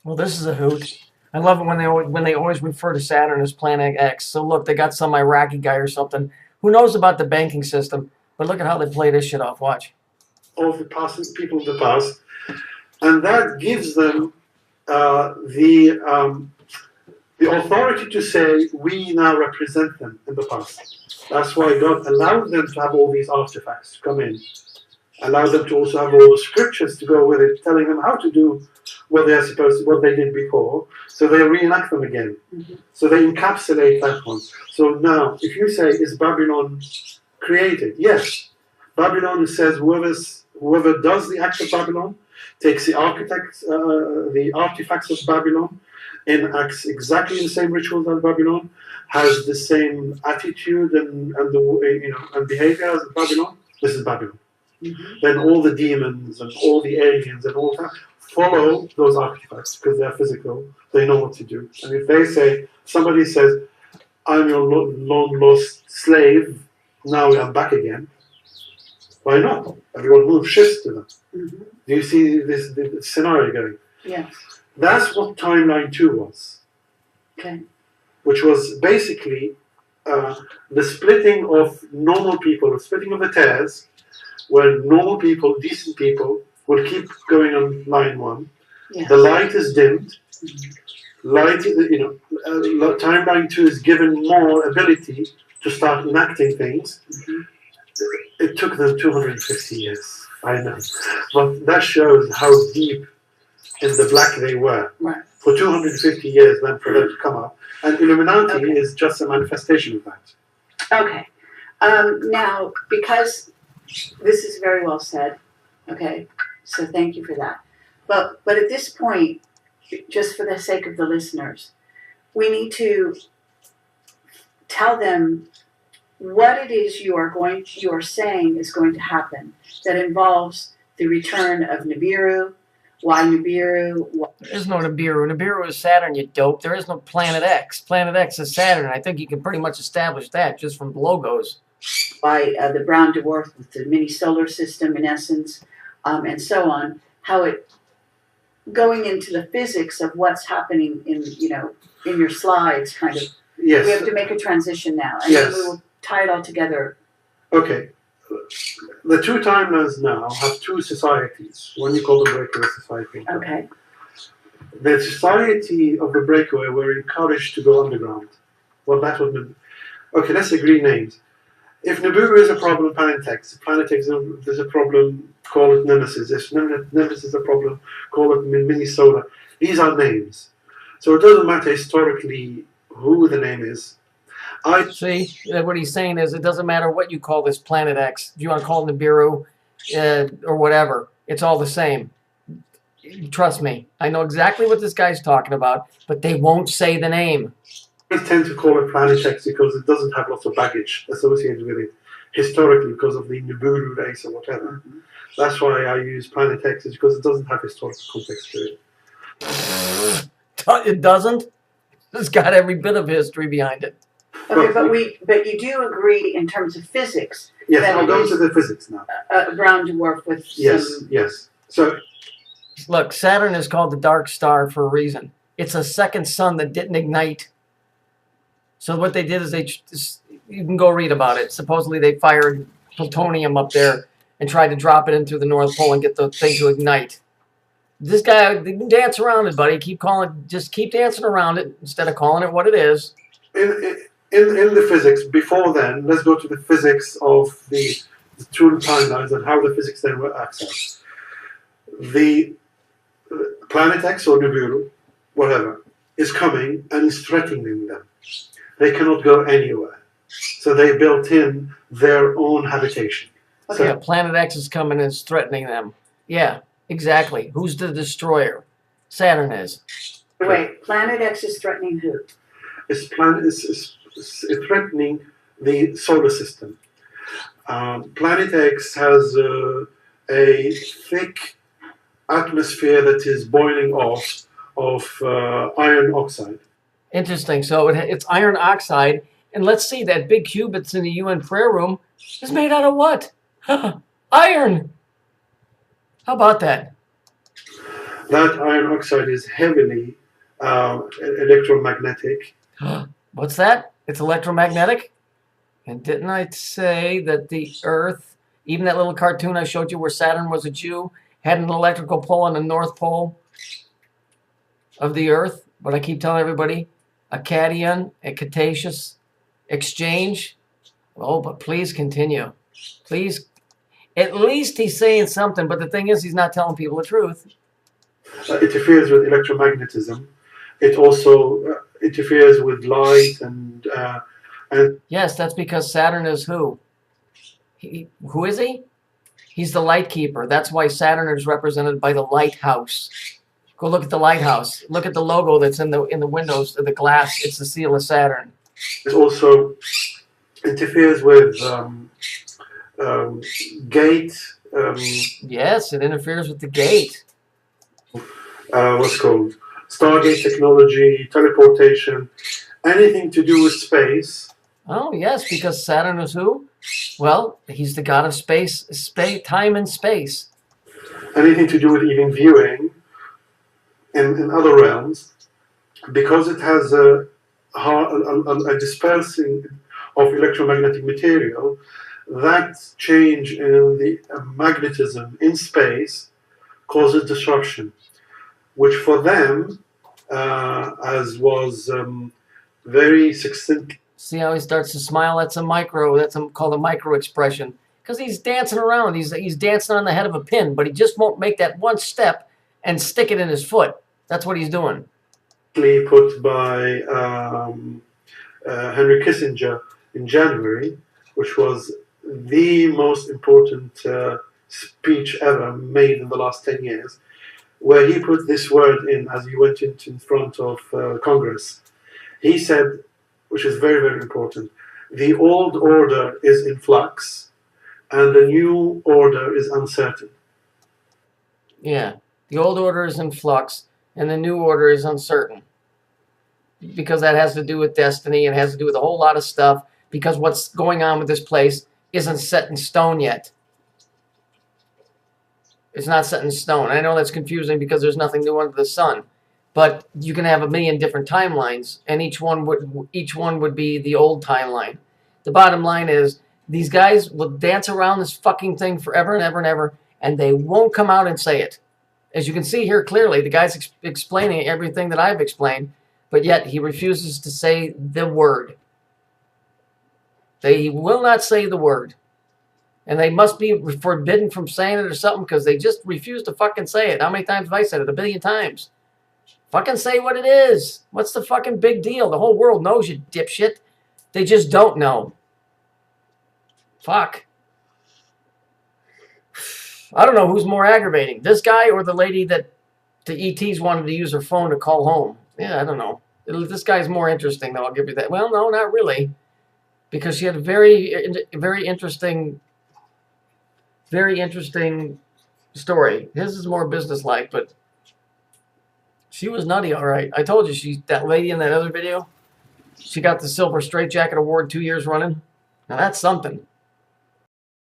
Well, this is a hoot. I love it when they always refer to Saturn as Planet X. So look, they got some Iraqi guy or something who knows about the banking system. But look at how they play this shit off. Watch. Of the past, people of the past, and that gives them the authority to say we now represent them in the past. That's why God allowed them to have all these artifacts to come in, allowed them to also have all the scriptures to go with it, telling them how to do what they're supposed to, what they did before. So they reenact them again. Mm-hmm. So they encapsulate that one. So now, if you say, is Babylon created? Yes. Babylon says whoever does the act of Babylon takes the artifacts of Babylon, enacts exactly the same rituals as Babylon, has the same attitude and behavior as Babylon. This is Babylon. Mm-hmm. Then all the demons and all the aliens and all that follow those artifacts because they're physical. They know what to do. And if somebody says, "I'm your long lost slave," now I'm back again. Why not? Everyone moves shifts to them. Mm-hmm. Do you see the scenario going? Yes. That's what timeline 2 was. Okay. Which was basically the splitting of normal people, the splitting of the tares, where normal people, decent people, will keep going on line 1. Yes. The light is dimmed. Mm-hmm. Timeline 2 is given more ability to start enacting things. Mm-hmm. It took them 250 years, I know. But that shows how deep in the black they were. Right. For 250 years then for them to come up. And Illuminati is just a manifestation of that. Okay. Now, because this is very well said, okay, so thank you for that. But at this point, just for the sake of the listeners, we need to tell them what it is you are saying is going to happen that involves the return of Nibiru. Why Nibiru? There is no Nibiru. Nibiru is Saturn, you dope. There is no Planet X. Planet X is Saturn. I think you can pretty much establish that just from logos. By the brown dwarf with the mini solar system, in essence, and so on. How it going into the physics of what's happening in your slides, kind of. Yes. We have to make a transition now, and then we will tie it all together. Okay. The two timelines now have two societies. One you call the Breakaway Society. Okay. The society of the Breakaway were encouraged to go underground. Well, that would mean. Okay, let's agree names. If Nibiru is a problem, Planet X is a problem, call it Nemesis. If Nemesis is a problem, call it Mini Solar. These are names. So it doesn't matter historically who the name is. See, what he's saying is it doesn't matter what you call this Planet X. If you want to call it Nibiru or whatever, it's all the same. Trust me. I know exactly what this guy's talking about, but they won't say the name. I tend to call it Planet X because it doesn't have lots of baggage associated with it historically because of the Nibiru race or whatever. Mm-hmm. That's why I use Planet X, is because it doesn't have historical context to it. It doesn't? It's got every bit of history behind it. Okay, but you do agree in terms of physics. Yes, I'll go to the physics now. A brown dwarf with Yes. So, look, Saturn is called the dark star for a reason. It's a second sun that didn't ignite. So what they did is you can go read about it. Supposedly they fired plutonium up there and tried to drop it into the North Pole and get the thing to ignite. This guy, dance around it, buddy. Just keep dancing around it instead of calling it what it is. In the physics, before then, let's go to the physics of the two timelines and how the physics then were accessed. The Planet X or Nibiru, whatever, is coming and is threatening them. They cannot go anywhere. So they built in their own habitation. Okay, so, Planet X is coming and is threatening them. Yeah, exactly. Who's the destroyer? Saturn is. Wait, Planet X is threatening who? It's threatening the solar system. Planet X has a thick atmosphere that is boiling off of iron oxide. Interesting. So it's iron oxide. And let's see, that big cube that's in the UN prayer room is made out of what? Iron! How about that? That iron oxide is heavily electromagnetic. What's that? It's electromagnetic? And didn't I say that the Earth, even that little cartoon I showed you where Saturn was a Jew, had an electrical pole on the North Pole of the Earth? But I keep telling everybody, a cation, a cretaceous exchange. Oh, but please continue. Please. At least he's saying something, but the thing is, he's not telling people the truth. It interferes with electromagnetism. It also interferes with light and Yes, that's because Saturn is who? Who is he? He's the light keeper. That's why Saturn is represented by the lighthouse. Go look at the lighthouse. Look at the logo that's in the windows of the glass. It's the seal of Saturn. it also interferes with gate. Yes, it interferes with the gate. What's called Stargate technology, teleportation, anything to do with space. Oh, yes, because Saturn is who? Well, he's the god of space, time and space. Anything to do with even viewing in other realms, because it has a dispersing of electromagnetic material. That change in the magnetism in space causes disruption, which for them, as was very succinct. See how he starts to smile? That's called a micro expression. Because he's dancing around. He's dancing on the head of a pin, but he just won't make that one step and stick it in his foot. That's what he's doing. Put by Henry Kissinger in January, which was the most important speech ever made in the last 10 years, where he put this word in as he went in front of Congress. He said, which is very, very important, the old order is in flux and the new order is uncertain. Yeah, the old order is in flux and the new order is uncertain. Because that has to do with destiny. It has to do with a whole lot of stuff. Because what's going on with this place isn't set in stone yet. It's not set in stone. I know that's confusing because there's nothing new under the sun. But you can have a million different timelines, and each one would be the old timeline. The bottom line is these guys will dance around this fucking thing forever and ever and ever, and they won't come out and say it. As you can see here clearly, the guy's explaining everything that I've explained, but yet he refuses to say the word. They will not say the word. And they must be forbidden from saying it or something because they just refuse to fucking say it. How many times have I said it? 1 billion times. Fucking say what it is. What's the fucking big deal? The whole world knows, you dipshit. They just don't know. Fuck. I don't know who's more aggravating. This guy or the lady that the ETs wanted to use her phone to call home. Yeah, I don't know. This guy's more interesting, though. I'll give you that. Well, no, not really. Because she had a very interesting story. His is more businesslike, but she was nutty, all right. I told you, that lady in that other video, she got the Silver Straitjacket Award 2 years running. Now that's something.